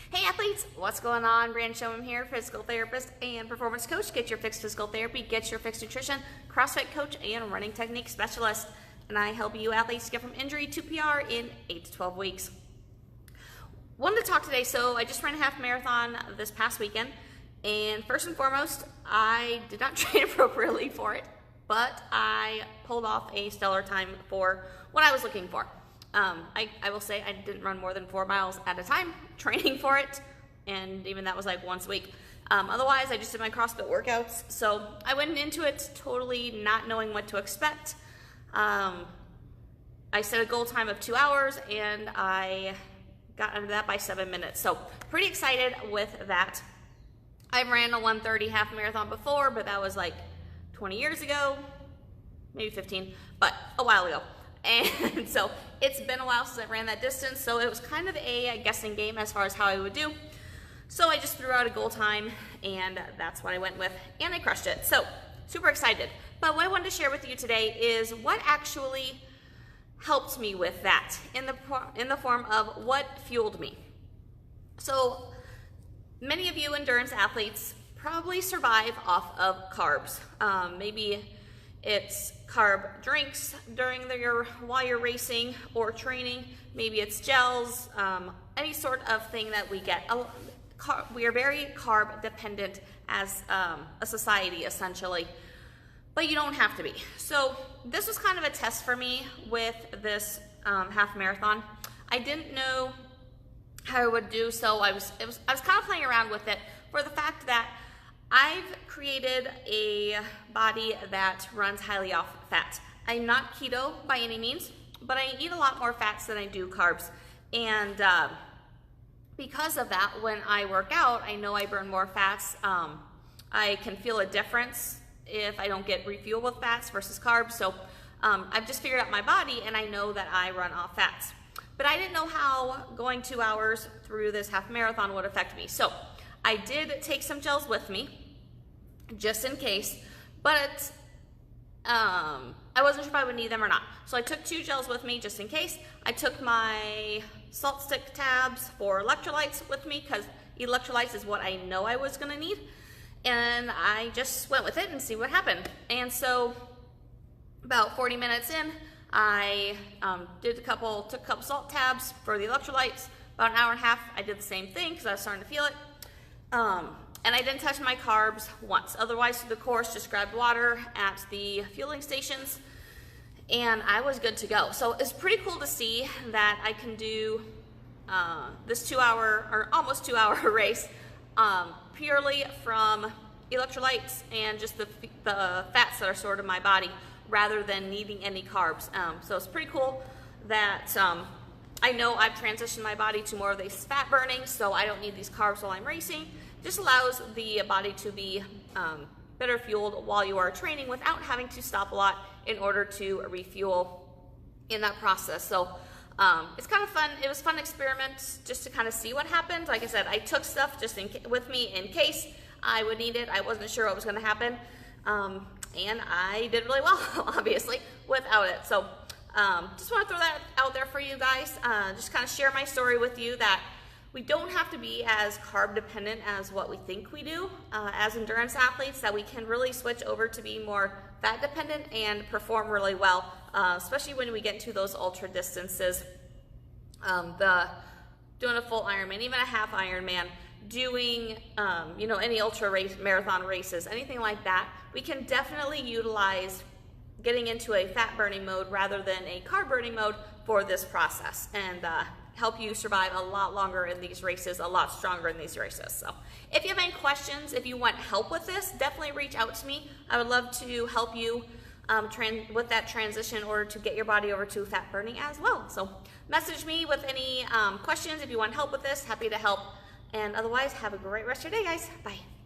Hey athletes, what's going on? Brand Showman here, physical therapist and performance coach. Get your fixed physical therapy, get your fixed nutrition, CrossFit coach, and running technique specialist. And I help you athletes get from injury to PR in 8 to 12 weeks. Wanted to talk today, so I just ran a half marathon this past weekend. And first and foremost, I did not train appropriately for it, but I pulled off a stellar time for what I was looking for. I will say I didn't run more than 4 miles at a time training for it, and even that was like once a week. Otherwise, I just did my CrossFit workouts, so I went into it totally not knowing what to expect. I set a goal time of 2 hours, and I got under that by 7 minutes, so pretty excited with that. I ran a 1:30 half marathon before, but that was like 20 years ago, maybe 15, but a while ago. And so it's been a while since I ran that distance, so it was kind of a guessing game as far as how I would do. So I just threw out a goal time, and that's what I went with, and I crushed it. So super excited. But what I wanted to share with you today is what actually helped me with that in the form of what fueled me. So many of you endurance athletes probably survive off of carbs. Maybe it's carb drinks while you're racing or training. Maybe it's gels, any sort of thing that we get. We are very carb dependent as a society, essentially, but you don't have to be. So this was kind of a test for me with this half marathon. I didn't know how I would do, so I was kind of playing around with it for the fact that I've created a body that runs highly off fat. I'm not keto by any means, but I eat a lot more fats than I do carbs. And because of that, when I work out, I know I burn more fats. I can feel a difference if I don't get refueled with fats versus carbs. So I've just figured out my body, and I know that I run off fats. But I didn't know how going 2 hours through this half marathon would affect me. So I did take some gels with me, just in case, but I wasn't sure if I would need them or not. So I took 2 gels with me, just in case. I took my salt stick tabs for electrolytes with me, because electrolytes is what I know I was gonna need. And I just went with it and see what happened. And so about 40 minutes in, I took a couple salt tabs for the electrolytes. About an hour and a half, I did the same thing because I was starting to feel it. And I didn't touch my carbs once. Otherwise, through the course, just grabbed water at the fueling stations, and I was good to go. So it's pretty cool to see that I can do this 2 hour or almost 2 hour race purely from electrolytes and just the fats that are stored in my body, rather than needing any carbs. So it's pretty cool that I know I've transitioned my body to more of this fat burning, so I don't need these carbs while I'm racing. Just allows the body to be better fueled while you are training without having to stop a lot in order to refuel in that process. So it's kind of fun. It was a fun experiment just to kind of see what happened. Like I said, I took stuff just with me in case I would need it. I wasn't sure what was going to happen. And I did really well, obviously, without it. So just want to throw that out there for you guys. Just kind of share my story with you that we don't have to be as carb dependent as what we think we do as endurance athletes, that we can really switch over to be more fat dependent and perform really well, especially when we get into those ultra distances. Doing a full Ironman, even a half Ironman, doing any ultra marathon races, anything like that, we can definitely utilize getting into a fat burning mode rather than a carb burning mode for this process, and help you survive a lot longer in these races, a lot stronger in these races. So if you have any questions, if you want help with this, definitely reach out to me. I would love to help you with that transition in order to get your body over to fat burning as well. So message me with any questions if you want help with this. Happy to help. And otherwise, have a great rest of your day, guys. Bye.